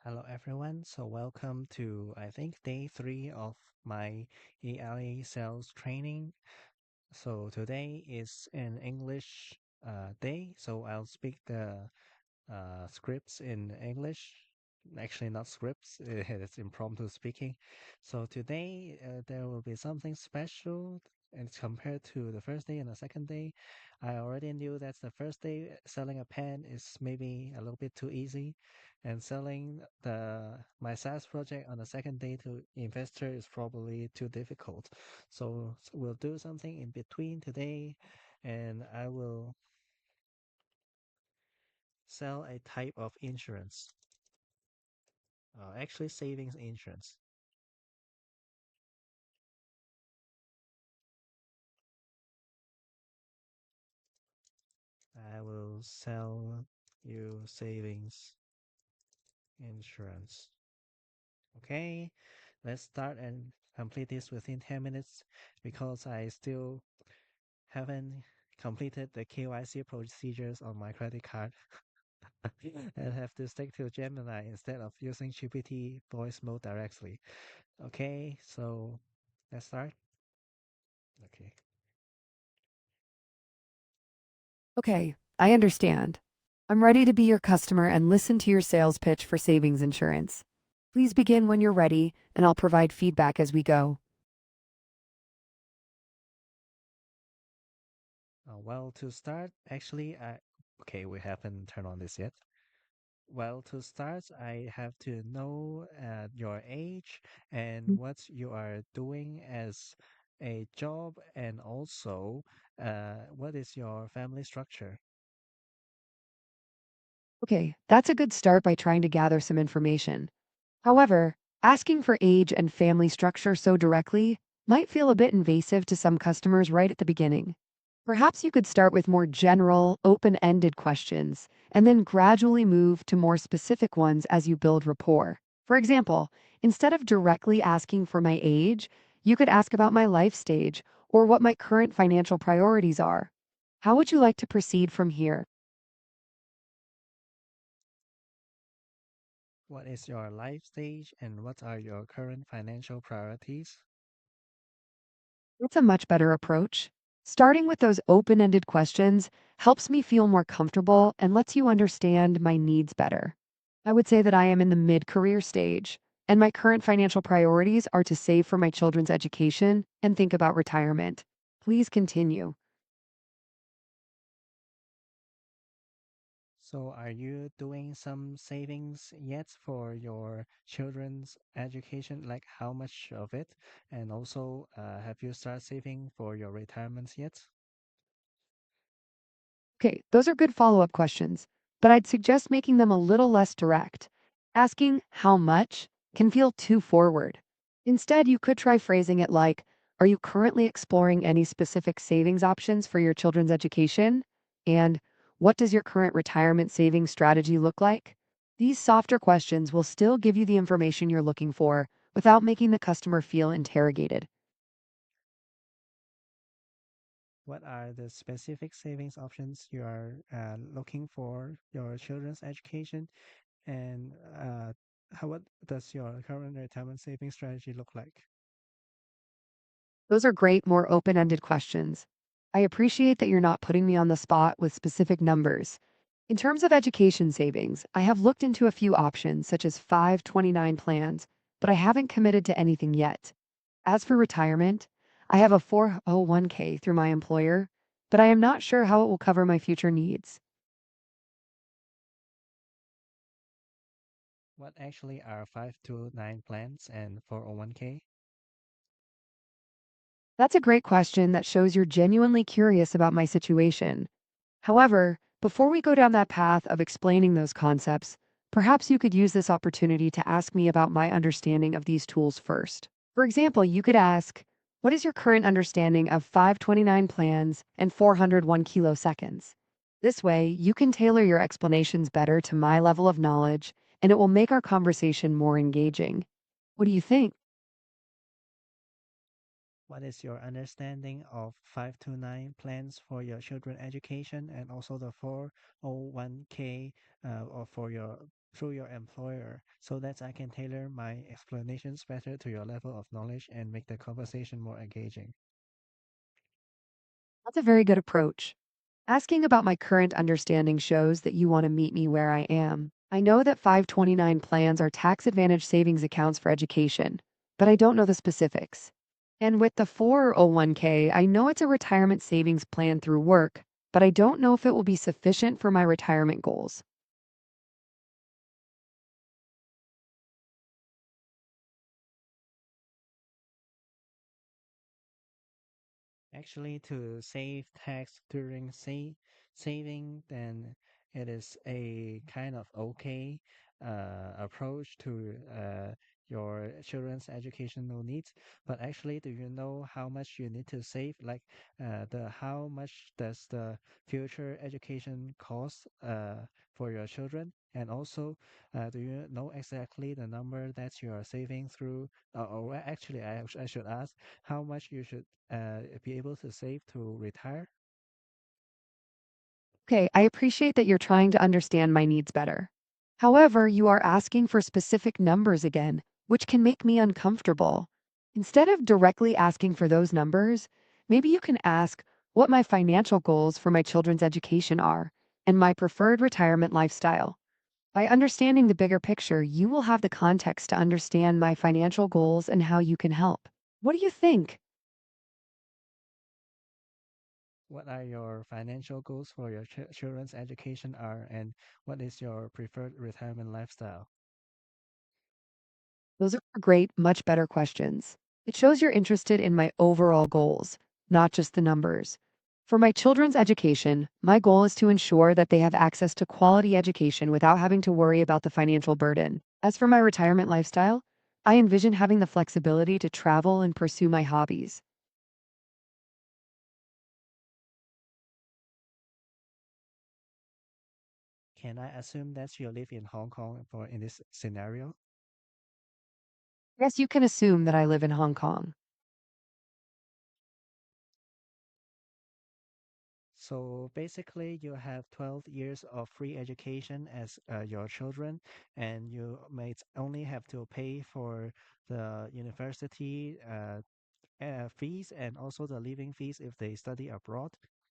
Hello everyone. So welcome to I think day 3 of my ELA sales training. So today is an English day. So I'll speak the scripts in English. Actually, not scripts, it's impromptu speaking. So today there will be something special and compared to the first day and the second day. I already knew that the first day selling a pen is maybe a little bit too easy, and selling the my SaaS project on the second day to investor is probably too difficult. So we'll do something in between today, and I will sell a type of insurance. Actually, savings insurance. I will sell you savings insurance. Okay, let's start and complete this within 10 minutes because I still haven't completed the KYC procedures on my credit card and have to stick to Gemini instead of using GPT voice mode directly. Okay, so let's start. Okay. Okay, I understand. I'm ready to be your customer and listen to your sales pitch for savings insurance. Please begin when you're ready, and I'll provide feedback as we go. Well, to start, actually, okay, we haven't turned on this yet. Well, to start, I have to know your age and what you are doing as a job, and also what is your family structure? Okay, that's a good start by trying to gather some information. However, asking for age and family structure so directly might feel a bit invasive to some customers right at the beginning. Perhaps you could start with more general, open ended questions and then gradually move to more specific ones as you build rapport. For example, instead of directly asking for my age, you could ask about my life stage or what my current financial priorities are. How would you like to proceed from here? What is your life stage and what are your current financial priorities? That's a much better approach. Starting with those open ended questions helps me feel more comfortable and lets you understand my needs better. I would say that I am in the mid career stage, and my current financial priorities are to save for my children's education and think about retirement. Please continue. So, are you doing some savings yet for your children's education? Like how much of it? And also, have you started saving for your retirements yet? Okay, those are good follow up questions, but I'd suggest making them a little less direct. Asking how much can feel too forward. Instead, you could try phrasing it like, are you currently exploring any specific savings options for your children's education? And what does your current retirement savings strategy look like? These softer questions will still give you the information you're looking for without making the customer feel interrogated. What are the specific savings options you are looking for your children's education? And what does your current retirement saving strategy look like? Those are great, more open ended questions. I appreciate that you're not putting me on the spot with specific numbers. In terms of education savings, I have looked into a few options, such as 529 plans, but I haven't committed to anything yet. As for retirement, I have a 401k through my employer, but I am not sure how it will cover my future needs. What actually are 529 plans and 401k? That's a great question that shows you're genuinely curious about my situation. However, before we go down that path of explaining those concepts, perhaps you could use this opportunity to ask me about my understanding of these tools first. For example, you could ask, what is your current understanding of 529 plans and 401 kiloseconds? This way, you can tailor your explanations better to my level of knowledge, and it will make our conversation more engaging. What do you think? What is your understanding of 529 plans for your children education and also the 401k or for your through your employer so that I can tailor my explanations better to your level of knowledge and make the conversation more engaging. That's a very good approach. Asking about my current understanding shows that you want to meet me where I am. I know that 529 plans are tax advantage savings accounts for education, but I don't know the specifics. And with the 401k, I know it's a retirement savings plan through work, but I don't know if it will be sufficient for my retirement goals. Actually, to save tax during saving, then it is a kind of okay approach to your children's educational needs. But actually, do you know how much you need to save? Like the how much does the future education cost for your children? And also, do you know exactly the number that you are saving through? Actually, I should ask how much you should be able to save to retire. Okay, I appreciate that you're trying to understand my needs better. However, you are asking for specific numbers again, which can make me uncomfortable. Instead of directly asking for those numbers, maybe you can ask what my financial goals for my children's education are and my preferred retirement lifestyle. By understanding the bigger picture, you will have the context to understand my financial goals and how you can help. What do you think? What are your financial goals for your children's education are, and what is your preferred retirement lifestyle? Those are great, much better questions. It shows you're interested in my overall goals, not just the numbers. For my children's education, my goal is to ensure that they have access to quality education without having to worry about the financial burden. As for my retirement lifestyle, I envision having the flexibility to travel and pursue my hobbies. Can I assume that you live in Hong Kong for in this scenario? Yes, you can assume that I live in Hong Kong. So basically, you have 12 years of free education as your children, and you might only have to pay for the university fees and also the living fees if they study abroad.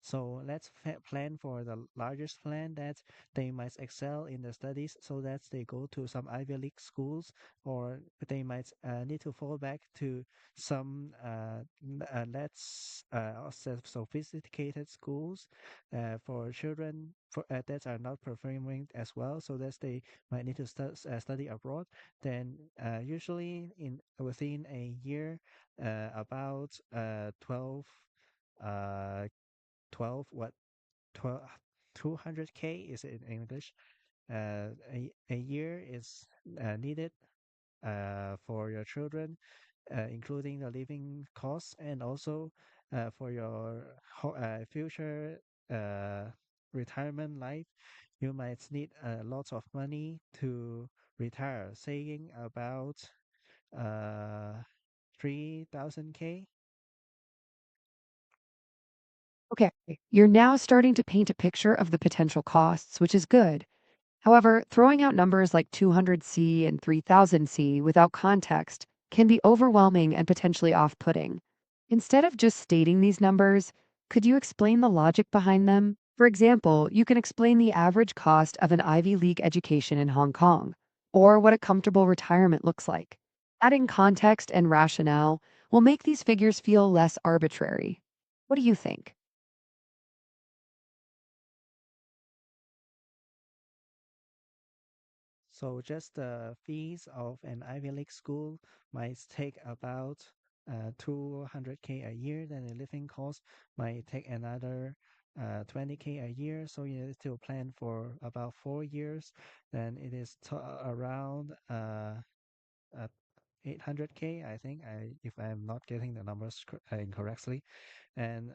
So let's plan for the largest plan that they might excel in the studies so that they go to some Ivy League schools, or they might need to fall back to some less sophisticated schools for children that are not performing as well, so that they might need to study abroad. Then usually in within a year about 12 uh 12 what 12 200K is it in English, a year is needed for your children, including the living costs and also for your future uh, retirement life. You might need a lot of money to retire, saying about uh 3,000K. Okay, you're now starting to paint a picture of the potential costs, which is good. However, throwing out numbers like 200C and 3000C without context can be overwhelming and potentially off putting. Instead of just stating these numbers, could you explain the logic behind them? For example, you can explain the average cost of an Ivy League education in Hong Kong, or what a comfortable retirement looks like. Adding context and rationale will make these figures feel less arbitrary. What do you think? So just the fees of an Ivy League school might take about 200K a year. Then the living cost might take another 20K a year. So you need to plan for about 4 years. Then it is around 800K, I think, if I'm not getting the numbers incorrectly. And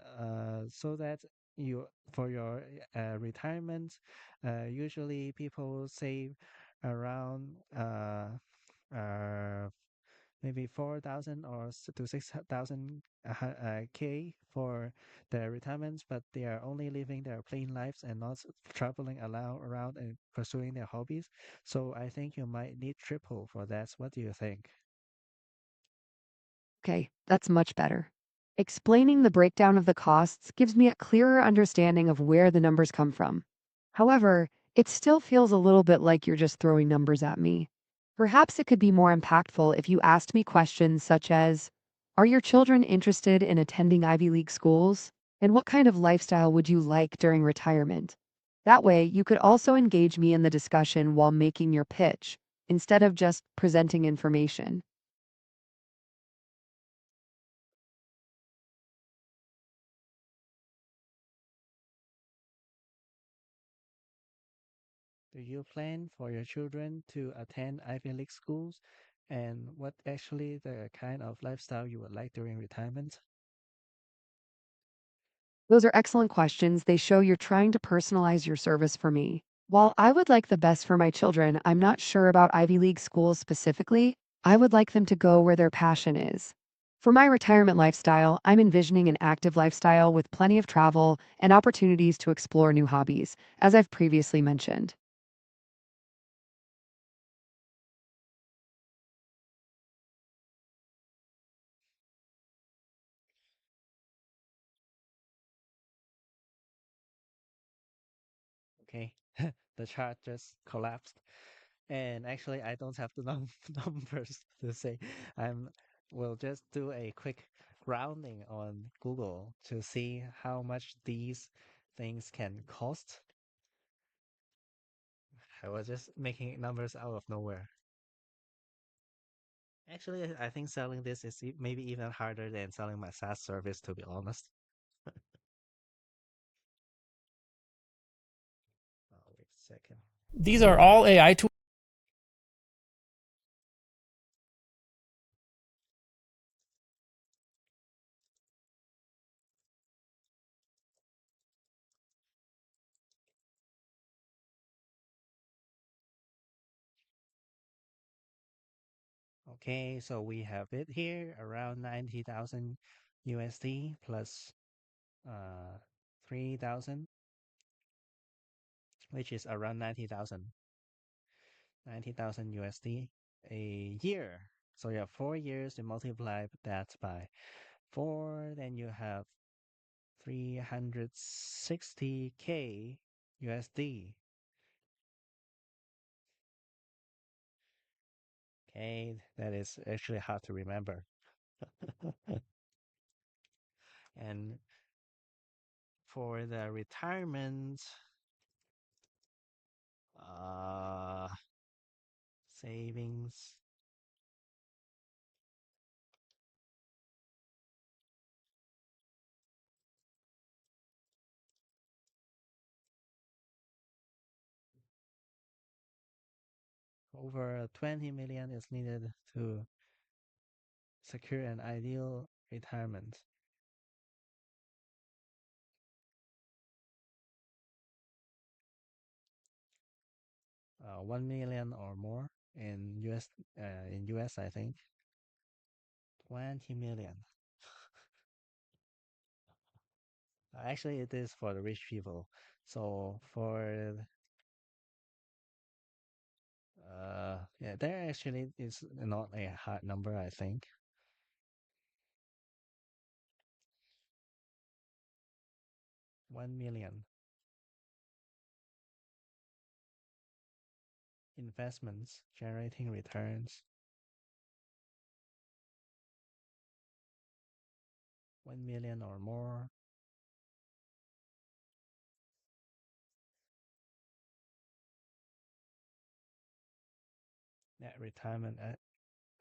so that you for your retirement, usually people save around uh, maybe 4,000 or to 6,000 K for their retirements, but they are only living their plain lives and not traveling around and pursuing their hobbies. So I think you might need triple for that. What do you think? Okay, that's much better. Explaining the breakdown of the costs gives me a clearer understanding of where the numbers come from. However, it still feels a little bit like you're just throwing numbers at me. Perhaps it could be more impactful if you asked me questions such as, are your children interested in attending Ivy League schools? And what kind of lifestyle would you like during retirement? That way, you could also engage me in the discussion while making your pitch, instead of just presenting information. Do you plan for your children to attend Ivy League schools? And what actually the kind of lifestyle you would like during retirement? Those are excellent questions. They show you're trying to personalize your service for me. While I would like the best for my children, I'm not sure about Ivy League schools specifically. I would like them to go where their passion is. For my retirement lifestyle, I'm envisioning an active lifestyle with plenty of travel and opportunities to explore new hobbies, as I've previously mentioned. Okay, the chart just collapsed. And actually, I don't have the numbers to say. I'm We'll just do a quick grounding on Google to see how much these things can cost. I was just making numbers out of nowhere. Actually, I think selling this is maybe even harder than selling my SaaS service, to be honest. Oh, wait a second. These are all AI tools. Okay, so we have it here around 90,000 USD plus 3,000, which is around 90,000 USD a year. So you have 4 years, you multiply that by 4, then you have 360K USD. Okay, that is actually hard to remember. And for the retirement uh savings, over 20 million is needed to secure an ideal retirement. 1 million or more in US, I think. 20 million. Actually, it is for the rich people. So for yeah, there actually is not a hard number, I think. 1 million investments generating returns. 1 million or more. Net retirement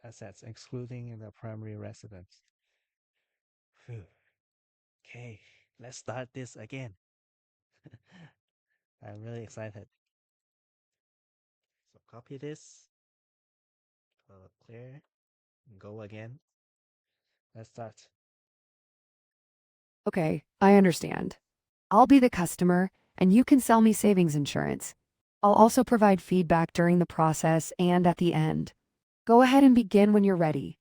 assets excluding the primary residence. Phew. Okay, let's start this again. I'm really excited. So copy this, clear, go again. Let's start. Okay, I understand. I'll be the customer, and you can sell me savings insurance. I'll also provide feedback during the process and at the end. Go ahead and begin when you're ready.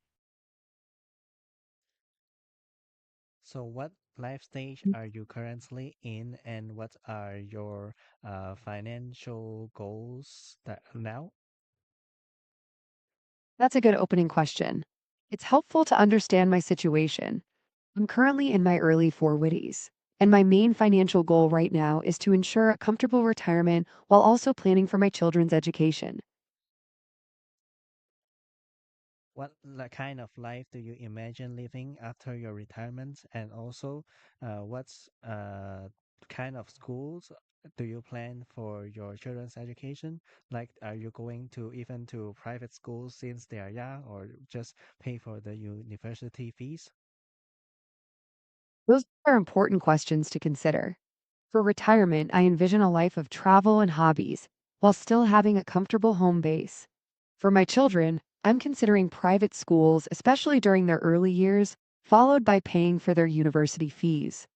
So, what life stage are you currently in, and what are your financial goals that now? That's a good opening question. It's helpful to understand my situation. I'm currently in my early 40s, and my main financial goal right now is to ensure a comfortable retirement while also planning for my children's education. What kind of life do you imagine living after your retirement? And also, what's kind of schools do you plan for your children's education? Like, are you going to even to private schools since they are young, or just pay for the university fees? Those are important questions to consider. For retirement, I envision a life of travel and hobbies while still having a comfortable home base. For my children, I'm considering private schools, especially during their early years, followed by paying for their university fees.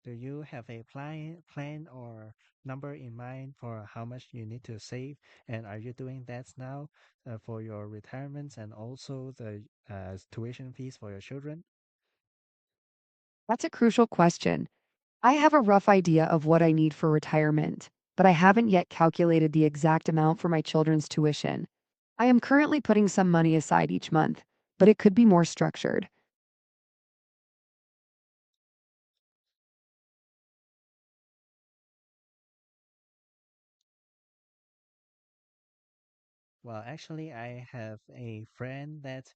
Do you have a plan or number in mind for how much you need to save? And are you doing that now for your retirements and also the tuition fees for your children? That's a crucial question. I have a rough idea of what I need for retirement, but I haven't yet calculated the exact amount for my children's tuition. I am currently putting some money aside each month, but it could be more structured. Well, actually, I have a friend that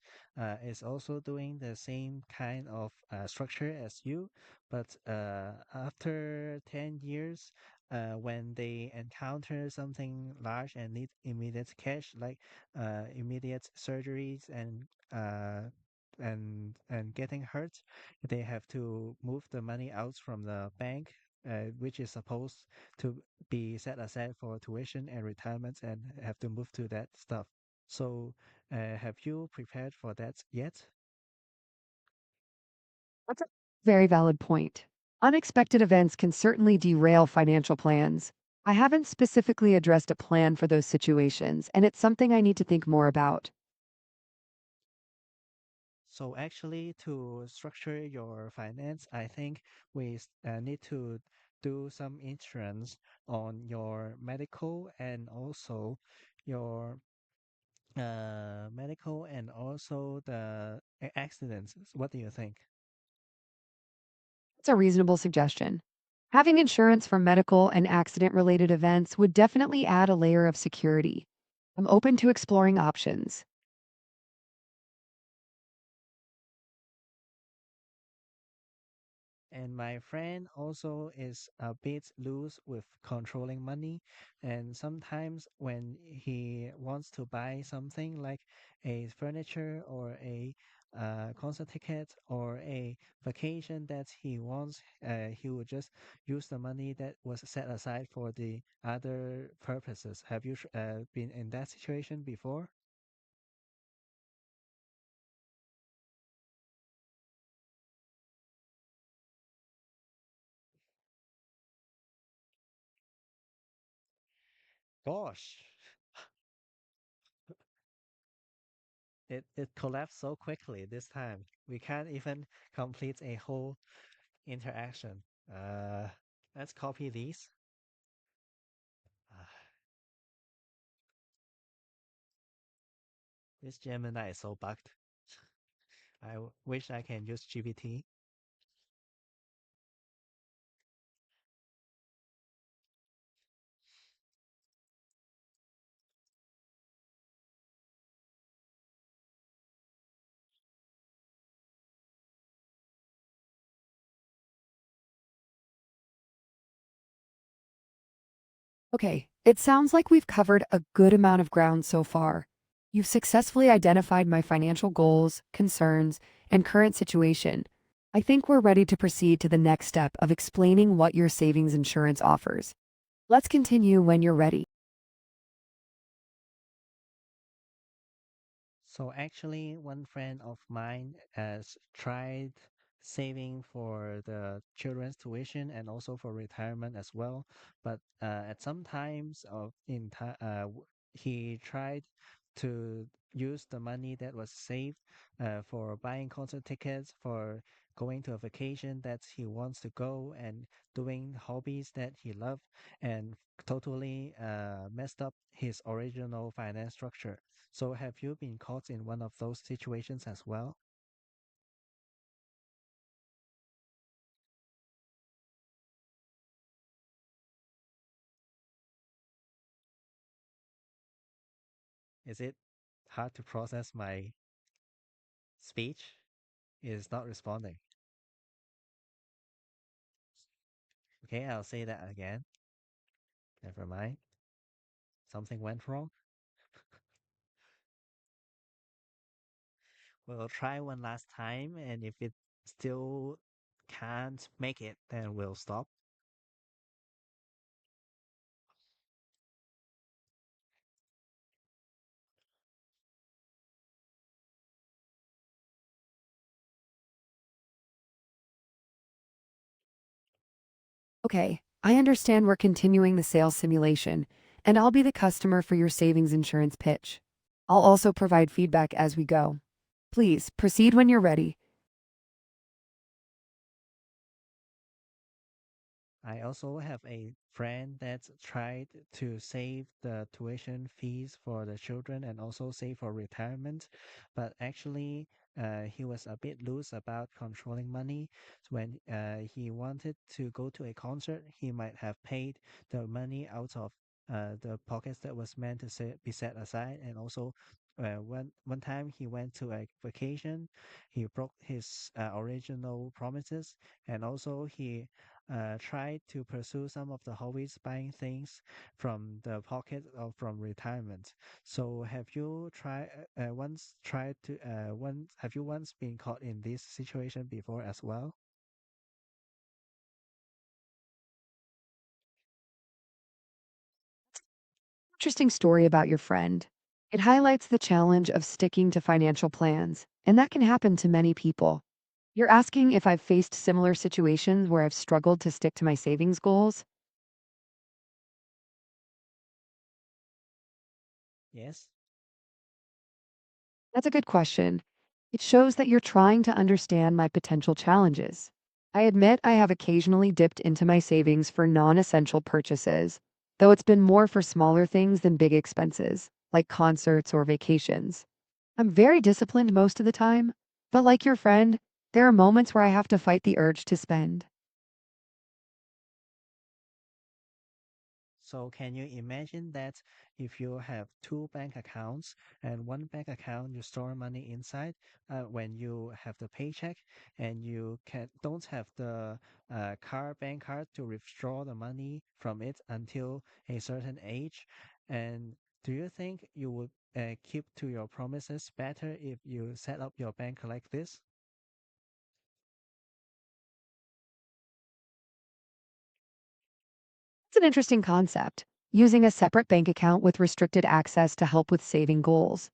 is also doing the same kind of structure as you, but after 10 years, when they encounter something large and need immediate cash, like immediate surgeries and getting hurt, they have to move the money out from the bank, which is supposed to be set aside for tuition and retirement and have to move to that stuff. So, have you prepared for that yet? That's a very valid point. Unexpected events can certainly derail financial plans. I haven't specifically addressed a plan for those situations, and it's something I need to think more about. So, actually, to structure your finance, I think we need to do some insurance on your medical and also your medical and also the accidents. What do you think? It's a reasonable suggestion. Having insurance for medical and accident related events would definitely add a layer of security. I'm open to exploring options. And my friend also is a bit loose with controlling money. And sometimes when he wants to buy something like a furniture or a concert ticket or a vacation that he wants, he would just use the money that was set aside for the other purposes. Have you been in that situation before? Gosh, it collapsed so quickly this time. We can't even complete a whole interaction. Uh, let's copy these. Ah, this Gemini is so bugged. Wish I can use GPT. Okay, it sounds like we've covered a good amount of ground so far. You've successfully identified my financial goals, concerns, and current situation. I think we're ready to proceed to the next step of explaining what your savings insurance offers. Let's continue when you're ready. So actually, one friend of mine has tried saving for the children's tuition and also for retirement as well. But at some times of in time, he tried to use the money that was saved for buying concert tickets, for going to a vacation that he wants to go, and doing hobbies that he loved, and totally messed up his original finance structure. So, have you been caught in one of those situations as well? Is it hard to process my speech? It is not responding. Okay, I'll say that again. Never mind. Something went wrong. We'll try one last time, and if it still can't make it, then we'll stop. Okay, I understand we're continuing the sales simulation, and I'll be the customer for your savings insurance pitch. I'll also provide feedback as we go. Please proceed when you're ready. I also have a friend that tried to save the tuition fees for the children and also save for retirement, but actually, he was a bit loose about controlling money. So when he wanted to go to a concert, he might have paid the money out of the pockets that was meant to be set aside, and also. One time he went to a vacation, he broke his original promises, and also he try to pursue some of the hobbies, buying things from the pocket or from retirement. So have you tried to once have you once been caught in this situation before as well? Interesting story about your friend. It highlights the challenge of sticking to financial plans, and that can happen to many people. You're asking if I've faced similar situations where I've struggled to stick to my savings goals? Yes. That's a good question. It shows that you're trying to understand my potential challenges. I admit I have occasionally dipped into my savings for non essential purchases, though it's been more for smaller things than big expenses, like concerts or vacations. I'm very disciplined most of the time, but like your friend, there are moments where I have to fight the urge to spend. So can you imagine that if you have two bank accounts and one bank account you store money inside, when you have the paycheck and you can don't have the bank card to withdraw the money from it until a certain age, and do you think you would keep to your promises better if you set up your bank like this? It's an interesting concept, using a separate bank account with restricted access to help with saving goals.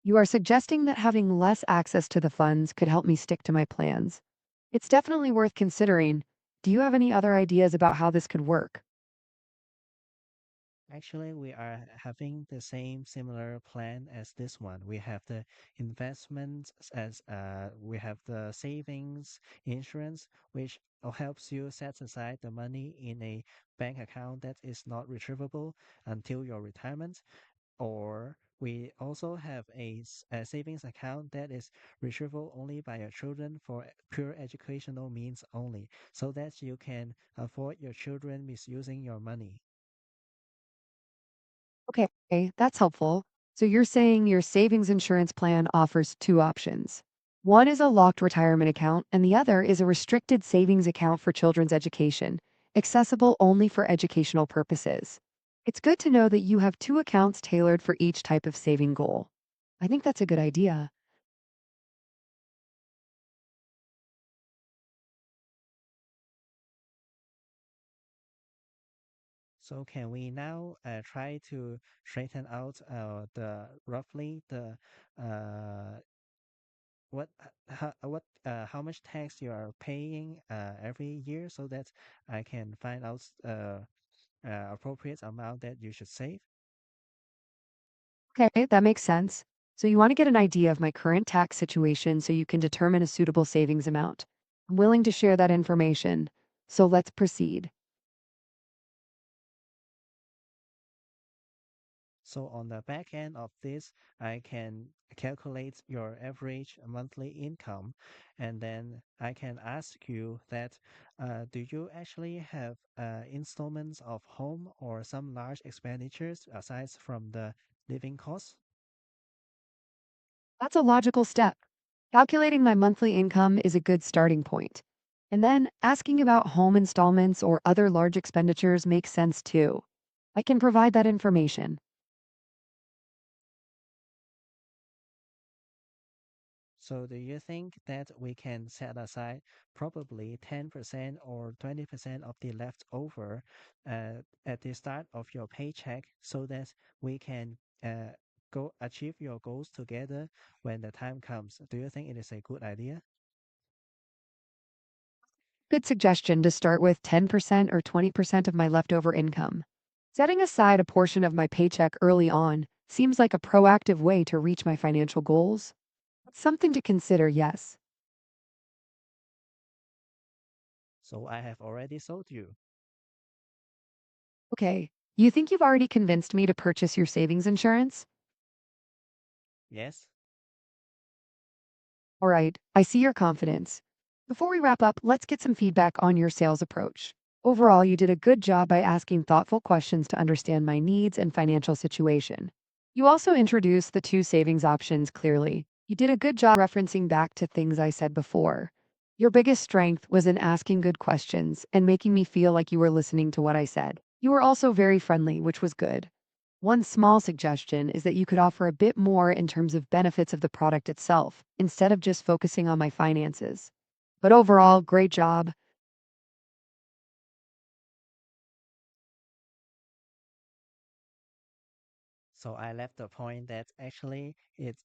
You are suggesting that having less access to the funds could help me stick to my plans. It's definitely worth considering. Do you have any other ideas about how this could work? Actually, we are having the same similar plan as this one. We have the investments as we have the savings insurance, which helps you set aside the money in a bank account that is not retrievable until your retirement. Or we also have a savings account that is retrievable only by your children for pure educational means only, so that you can avoid your children misusing your money. Okay, that's helpful. So you're saying your savings insurance plan offers two options. One is a locked retirement account, and the other is a restricted savings account for children's education, accessible only for educational purposes. It's good to know that you have two accounts tailored for each type of saving goal. I think that's a good idea. So can we now try to straighten out the roughly the what how much tax you are paying every year so that I can find out appropriate amount that you should save? Okay, that makes sense. So you want to get an idea of my current tax situation so you can determine a suitable savings amount. I'm willing to share that information. So let's proceed. So on the back end of this, I can calculate your average monthly income, and then I can ask you that, do you actually have installments of home or some large expenditures aside from the living costs? That's a logical step. Calculating my monthly income is a good starting point. And then asking about home installments or other large expenditures makes sense too. I can provide that information. So do you think that we can set aside probably 10% or 20% of the leftover at the start of your paycheck so that we can go achieve your goals together when the time comes? Do you think it is a good idea? Good suggestion to start with 10% or 20% of my leftover income. Setting aside a portion of my paycheck early on seems like a proactive way to reach my financial goals. Something to consider, yes. So I have already sold you. Okay, you think you've already convinced me to purchase your savings insurance? Yes? All right, I see your confidence. Before we wrap up, let's get some feedback on your sales approach. Overall, you did a good job by asking thoughtful questions to understand my needs and financial situation. You also introduced the two savings options clearly. You did a good job referencing back to things I said before. Your biggest strength was in asking good questions and making me feel like you were listening to what I said. You were also very friendly, which was good. One small suggestion is that you could offer a bit more in terms of benefits of the product itself, instead of just focusing on my finances. But overall, great job. So I left the point that actually it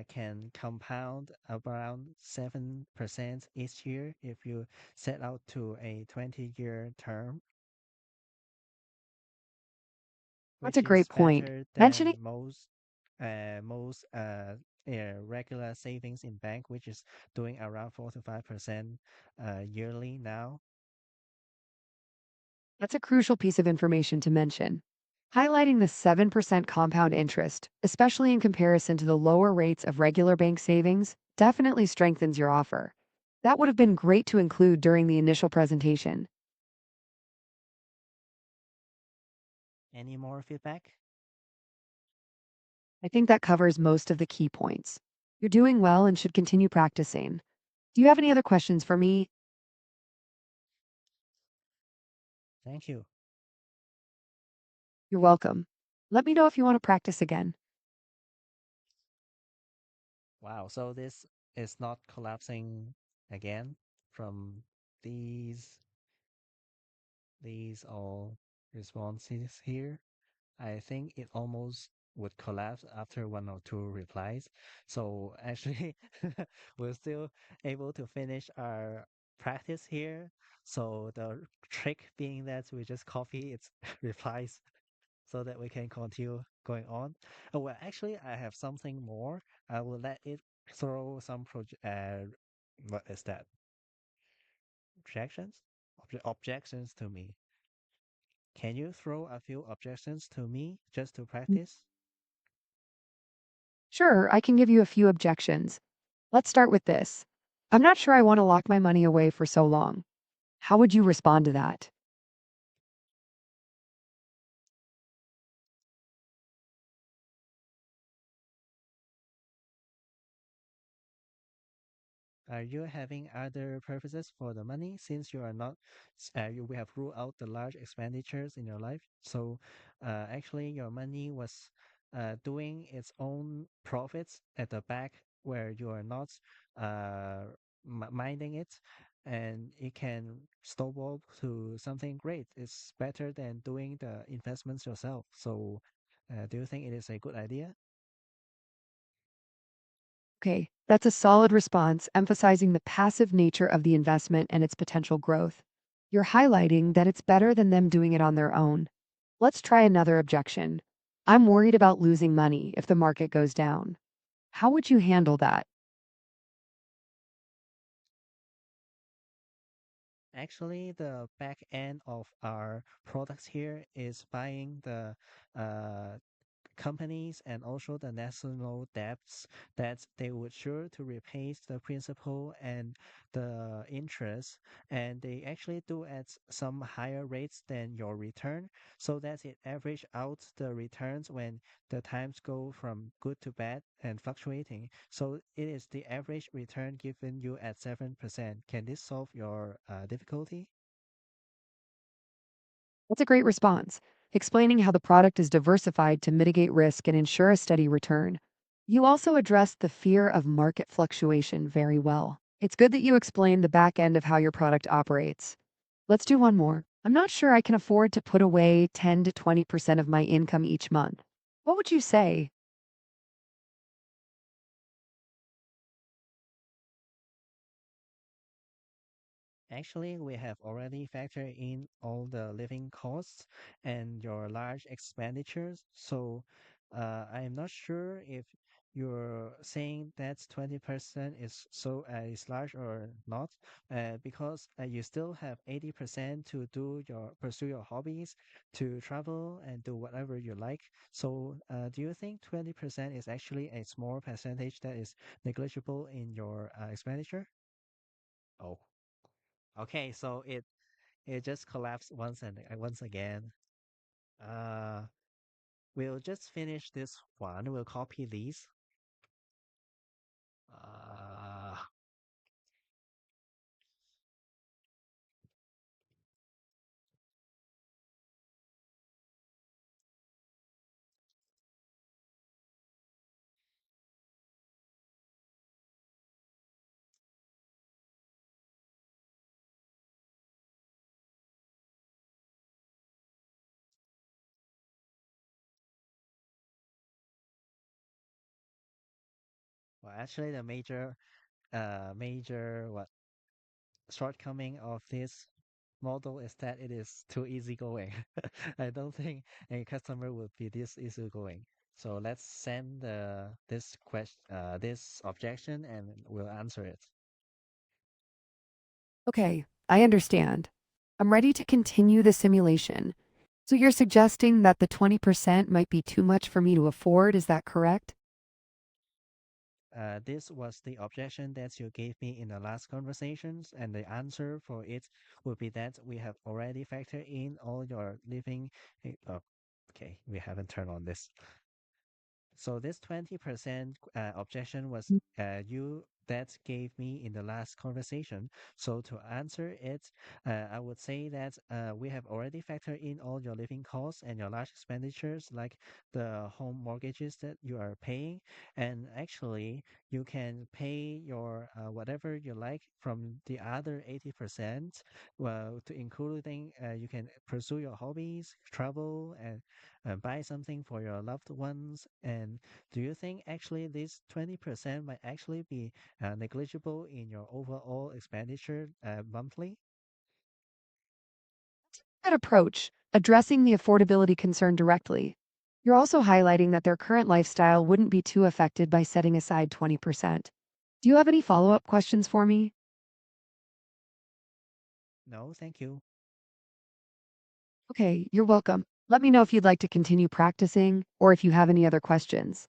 can compound around 7% each year if you set out to a 20-year term, That's a which great is point. better Mentioning than most regular savings in bank, which is doing around 4 to 5% yearly now. that's a crucial piece of information to mention. Highlighting the 7% compound interest, especially in comparison to the lower rates of regular bank savings, definitely strengthens your offer. That would have been great to include during the initial presentation. Any more feedback? I think that covers most of the key points. You're doing well and should continue practicing. Do you have any other questions for me? Thank you. You're welcome. Let me know if you want to practice again. Wow. So this is not collapsing again from these these all responses here. I think it almost would collapse after one or two replies. So actually, we're still able to finish our practice here. So the trick being that we just copy its replies so that we can continue going on. Oh, well, actually, I have something more. I will let it throw some what is that? Objections? Objections to me. Can you throw a few objections to me just to Mm, practice? Sure, I can give you a few objections. Let's start with this. I'm not sure I want to lock my money away for so long. How would you respond to that? Are you having other purposes for the money since you are not, we have ruled out the large expenditures in your life? So actually, your money was doing its own profits at the back where you are not minding it, and it can snowball to something great. It's better than doing the investments yourself. So do you think it is a good idea? Okay, that's a solid response, emphasizing the passive nature of the investment and its potential growth. You're highlighting that it's better than them doing it on their own. Let's try another objection. I'm worried about losing money if the market goes down. How would you handle that? Actually, the back end of our products here is buying the uh, companies and also the national debts that they would sure to repay the principal and the interest, and they actually do at some higher rates than your return, so that it average out the returns when the times go from good to bad and fluctuating, so it is the average return given you at 7%. Can this solve your difficulty? That's a great response, explaining how the product is diversified to mitigate risk and ensure a steady return. You also addressed the fear of market fluctuation very well. It's good that you explained the back end of how your product operates. Let's do one more. I'm not sure I can afford to put away 10 to 20% of my income each month. What would you say? Actually, we have already factored in all the living costs and your large expenditures. So I am not sure if you're saying that 20% is large or not, because you still have 80% to pursue your hobbies, to travel and do whatever you like. So do you think 20% is actually a small percentage that is negligible in your expenditure? Oh. Okay, so it just collapsed once again. Uh, we'll just finish this one. We'll copy these. Uh, well, actually, the major what shortcoming of this model is that it is too easygoing. I don't think a customer would be this easygoing. So let's send this objection and we'll answer it. Okay, I understand. I'm ready to continue the simulation. So you're suggesting that the 20% might be too much for me to afford, is that correct? This was the objection that you gave me in the last conversations, and the answer for it would be that we have already factored in all your living. Okay, we haven't turned on this. So this 20% objection was you that gave me in the last conversation. So to answer it, I would say that we have already factored in all your living costs and your large expenditures, like the home mortgages that you are paying. And actually, you can pay your whatever you like from the other 80%, well, to including you can pursue your hobbies, travel, and buy something for your loved ones. And do you think actually this 20% might actually be negligible in your overall expenditure monthly? That approach, addressing the affordability concern directly. You're also highlighting that their current lifestyle wouldn't be too affected by setting aside 20%. Do you have any follow up questions for me? No, thank you. Okay, you're welcome. Let me know if you'd like to continue practicing or if you have any other questions.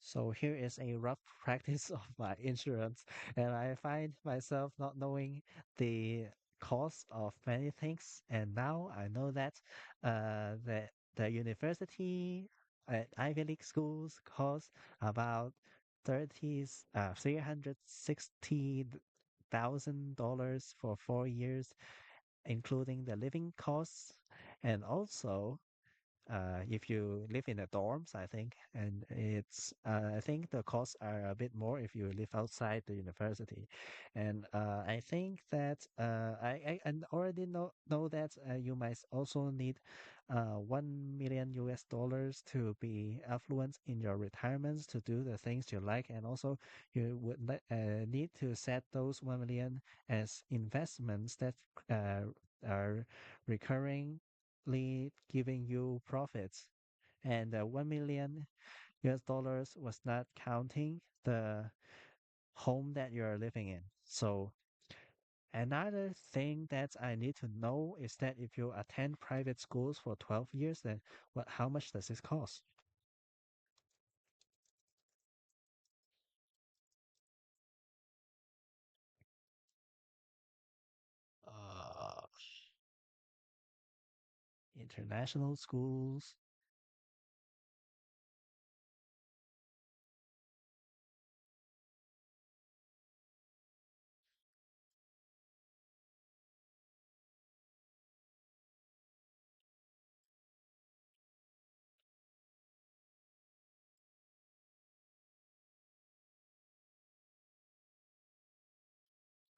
So here is a rough practice of my insurance, and I find myself not knowing the cost of many things. And now I know that the university at Ivy League schools cost about 360,000 for 4 years, including the living costs, and also if you live in the dorms, I think, and I think the costs are a bit more if you live outside the university, and I think that I already know that you might also need 1 million US dollars to be affluent in your retirements to do the things you like, and also you would need to set those 1 million as investments that are recurring directly giving you profits. And 1 million US dollars was not counting the home that you're living in. So another thing that I need to know is that if you attend private schools for 12 years, then how much does this cost? Uh, International schools.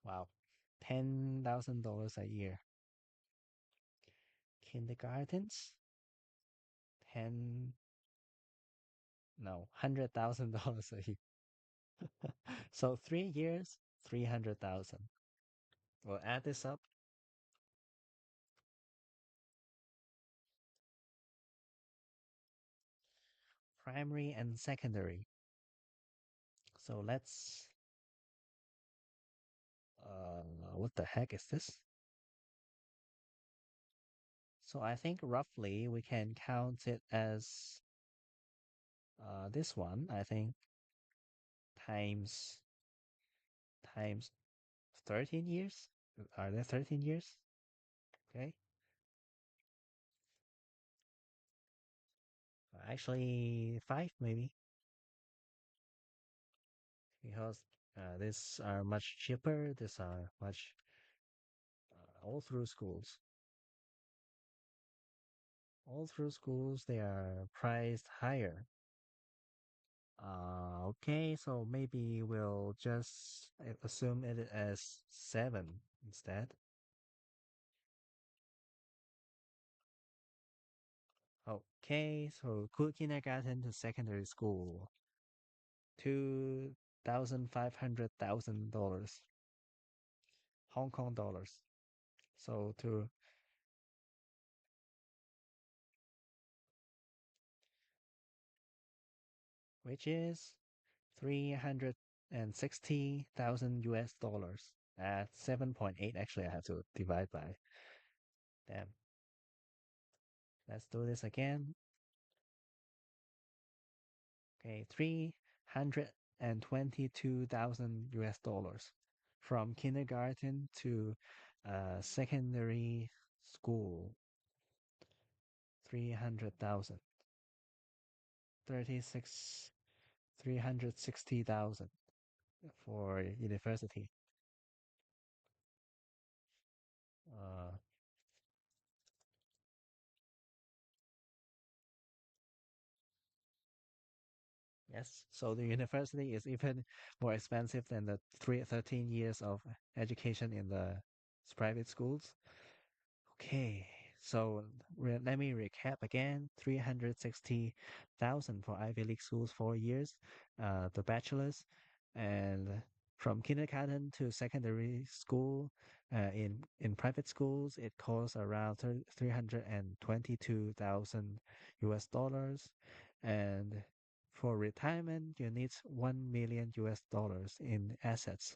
Wow, $10,000 a year. Kindergartens, 10, no, $100,000 a year. So 3 years, 300,000. We'll add this up. Primary and secondary. So what the heck is this? So I think roughly we can count it as this one, I think, times times 13 years. Are there 13 years? Okay. Actually, five maybe, because these are much cheaper. These are much all through schools. All through schools, they are priced higher. Okay, so maybe we'll just assume it as seven instead. Okay, so kindergarten to secondary school, $2,500,000 Hong Kong dollars. So which is 360,000 US dollars at 7.8. Actually, I have to divide by. Damn. Let's do this again. Okay, 322,000 US dollars from kindergarten to secondary school. 300,000. 36, 360,000 for university. Uh, yes, so the university is even more expensive than the 13 years of education in the private schools. Okay, so let me recap again. 360,000 for Ivy League schools, 4 years, the bachelor's, and from kindergarten to secondary school, in private schools, it costs around 322,000 US dollars, and for retirement, you need 1 million US dollars in assets.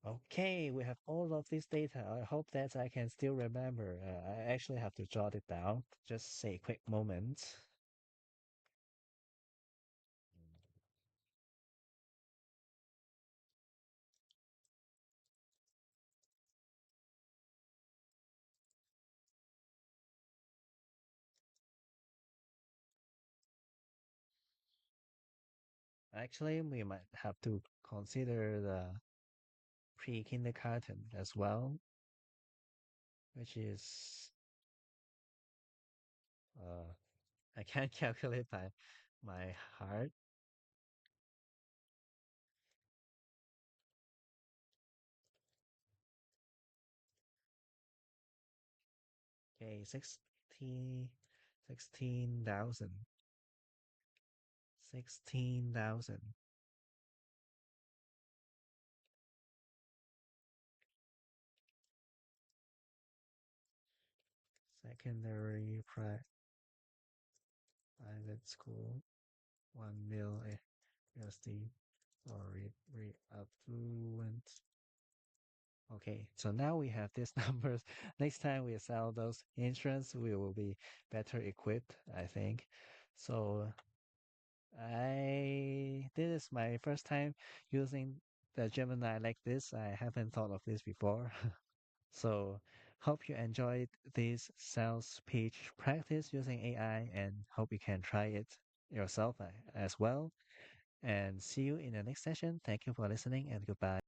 Okay, we have all of this data. I hope that I can still remember. I actually have to jot it down. Just a quick moment. Actually, we might have to consider the pre-kindergarten as well, which is uh, I can't calculate by my heart. Okay, 16,000. 16,000. secondary private school 1 mil USD for affluent. Okay, so now we have these numbers. Next time we sell those insurance, we will be better equipped, I think. So this is my first time using the Gemini like this. I haven't thought of this before. So hope you enjoyed this sales pitch practice using AI and hope you can try it yourself as well. And see you in the next session. Thank you for listening and goodbye.